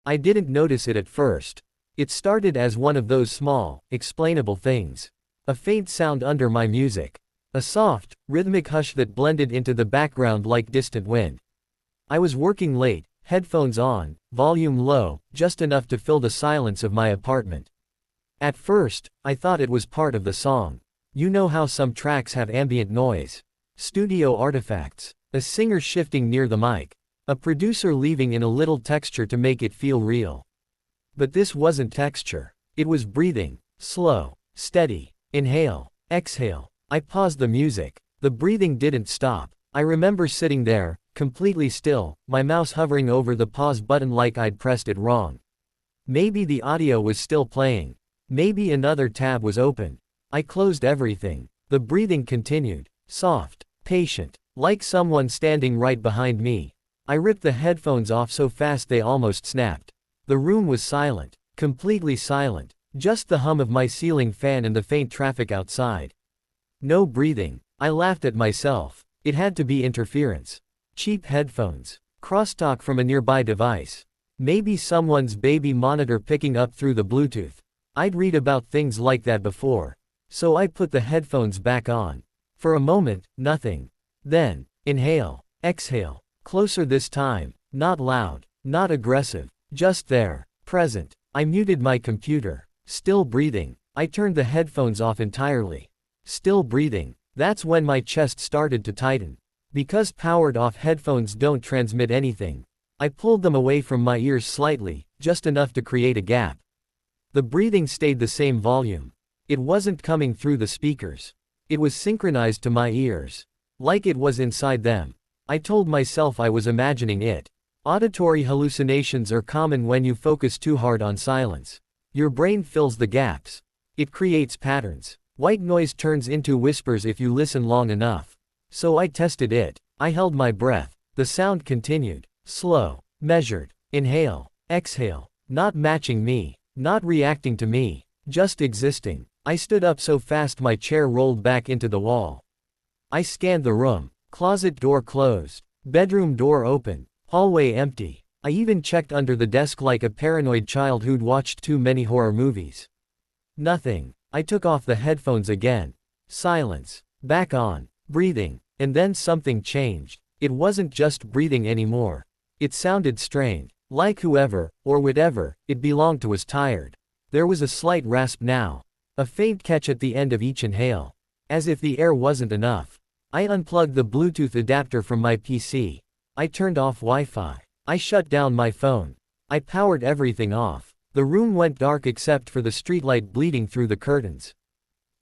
I didn't notice it at first. It started as one of those small, explainable things. A faint sound under my music. A soft, rhythmic hush that blended into the background like distant wind. I was working late, headphones on, volume low, just enough to fill the silence of my apartment. At first, I thought it was part of the song. You know how some tracks have ambient noise. Studio artifacts. A singer shifting near the mic. A producer leaving in a little texture to make it feel real. But this wasn't texture. It was breathing. Slow. Steady. Inhale. Exhale. I paused the music. The breathing didn't stop. I remember sitting there, completely still, my mouse hovering over the pause button like I'd pressed it wrong. Maybe the audio was still playing. Maybe another tab was open. I closed everything. The breathing continued. Soft. Patient. Like someone standing right behind me. I ripped the headphones off so fast they almost snapped. The room was silent. Completely silent. Just the hum of my ceiling fan and the faint traffic outside. No breathing. I laughed at myself. It had to be interference. Cheap headphones. Crosstalk from a nearby device. Maybe someone's baby monitor picking up through the Bluetooth. I'd read about things like that before. So I put the headphones back on. For a moment, nothing. Then, inhale, exhale. Closer this time. Not loud. Not aggressive. Just there. Present. I muted my computer. Still breathing. I turned the headphones off entirely. Still breathing. That's when my chest started to tighten. Because powered off headphones don't transmit anything. I pulled them away from my ears slightly, just enough to create a gap. The breathing stayed the same volume. It wasn't coming through the speakers. It was synchronized to my ears. Like it was inside them. I told myself I was imagining it. Auditory hallucinations are common when you focus too hard on silence. Your brain fills the gaps. It creates patterns. White noise turns into whispers if you listen long enough. So I tested it. I held my breath. The sound continued. Slow. Measured. Inhale. Exhale. Not matching me. Not reacting to me. Just existing. I stood up so fast my chair rolled back into the wall. I scanned the room. Closet door closed. Bedroom door open. Hallway empty. I even checked under the desk like a paranoid child who'd watched too many horror movies. Nothing. I took off the headphones again. Silence. Back on. Breathing. And then something changed. It wasn't just breathing anymore. It sounded strained. Like whoever, or whatever, it belonged to was tired. There was a slight rasp now. A faint catch at the end of each inhale. As if the air wasn't enough. I unplugged the Bluetooth adapter from my PC. I turned off Wi-Fi. I shut down my phone. I powered everything off. The room went dark except for the streetlight bleeding through the curtains.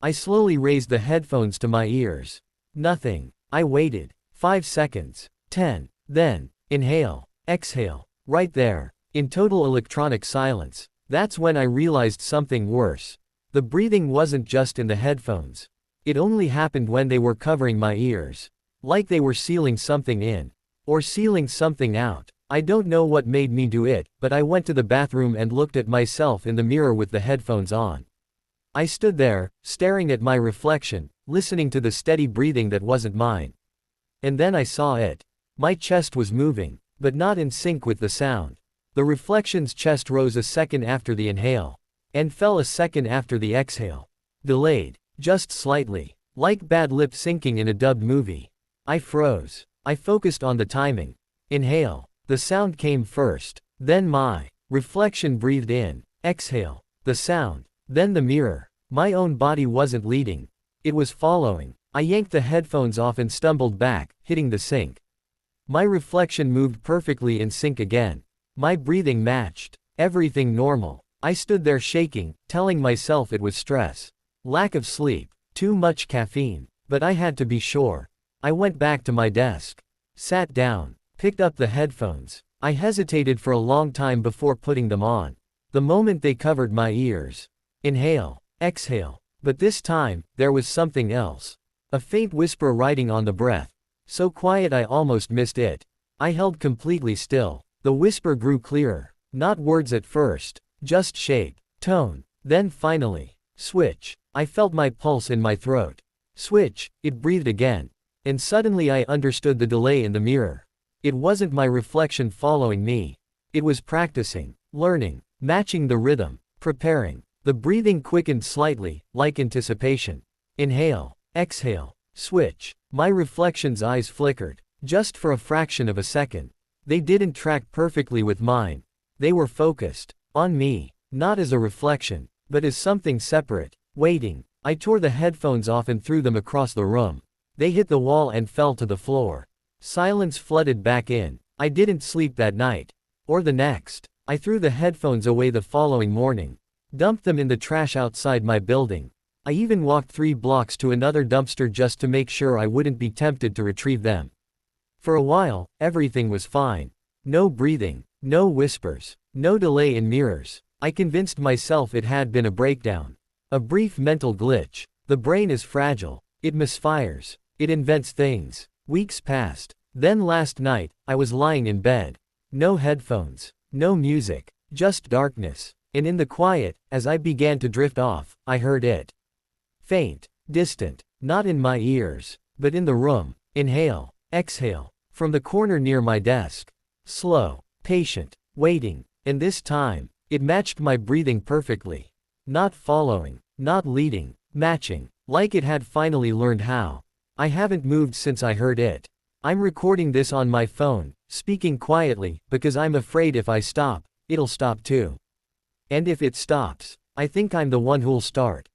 I slowly raised the headphones to my ears. Nothing. I waited. 5 seconds. 10. Then, inhale. Exhale. Right there. In total electronic silence. That's when I realized something worse. The breathing wasn't just in the headphones. It only happened when they were covering my ears. Like they were sealing something in. Or sealing something out. I don't know what made me do it, but I went to the bathroom and looked at myself in the mirror with the headphones on. I stood there, staring at my reflection, listening to the steady breathing that wasn't mine. And then I saw it. My chest was moving, but not in sync with the sound. The reflection's chest rose a second after the inhale. And fell a second after the exhale. Delayed. Just slightly. Like bad lip syncing in a dubbed movie. I froze. I focused on the timing. Inhale. The sound came first. Then my reflection breathed in. Exhale. The sound. Then the mirror. My own body wasn't leading. It was following. I yanked the headphones off and stumbled back, hitting the sink. My reflection moved perfectly in sync again. My breathing matched. Everything normal. I stood there shaking, telling myself it was stress. Lack of sleep. Too much caffeine. But I had to be sure. I went back to my desk. Sat down. Picked up the headphones. I hesitated for a long time before putting them on. The moment they covered my ears. Inhale. Exhale. But this time, there was something else. A faint whisper riding on the breath. So quiet I almost missed it. I held completely still. The whisper grew clearer. Not words at first. Just shape. Tone. Then finally. Switch. I felt my pulse in my throat. Switch. It breathed again. And suddenly I understood the delay in the mirror. It wasn't my reflection following me. It was practicing. learning, matching the rhythm, preparing. The breathing quickened slightly, like anticipation. Inhale, exhale, switch. My reflection's eyes flickered, just for a fraction of a second. They didn't track perfectly with mine. They were focused on me, not as a reflection, but as something separate, waiting. I tore the headphones off and threw them across the room. They hit the wall and fell to the floor. Silence flooded back in. I didn't sleep that night. Or the next. I threw the headphones away the following morning. Dumped them in the trash outside my building. I even walked 3 blocks to another dumpster just to make sure I wouldn't be tempted to retrieve them. For a while, everything was fine. No breathing, no whispers, no delay in mirrors. I convinced myself it had been a breakdown. A brief mental glitch. The brain is fragile. It misfires. It invents things. Weeks passed. Then last night, I was lying in bed. No headphones. No music. Just darkness. And in the quiet, as I began to drift off, I heard it. Faint. Distant. Not in my ears, but in the room. Inhale. Exhale. From the corner near my desk. Slow. Patient. Waiting. And this time, it matched my breathing perfectly. Not following. Not leading. Matching. Like it had finally learned how. I haven't moved since I heard it. I'm recording this on my phone, speaking quietly, because I'm afraid if I stop, it'll stop too. And if it stops, I think I'm the one who'll start.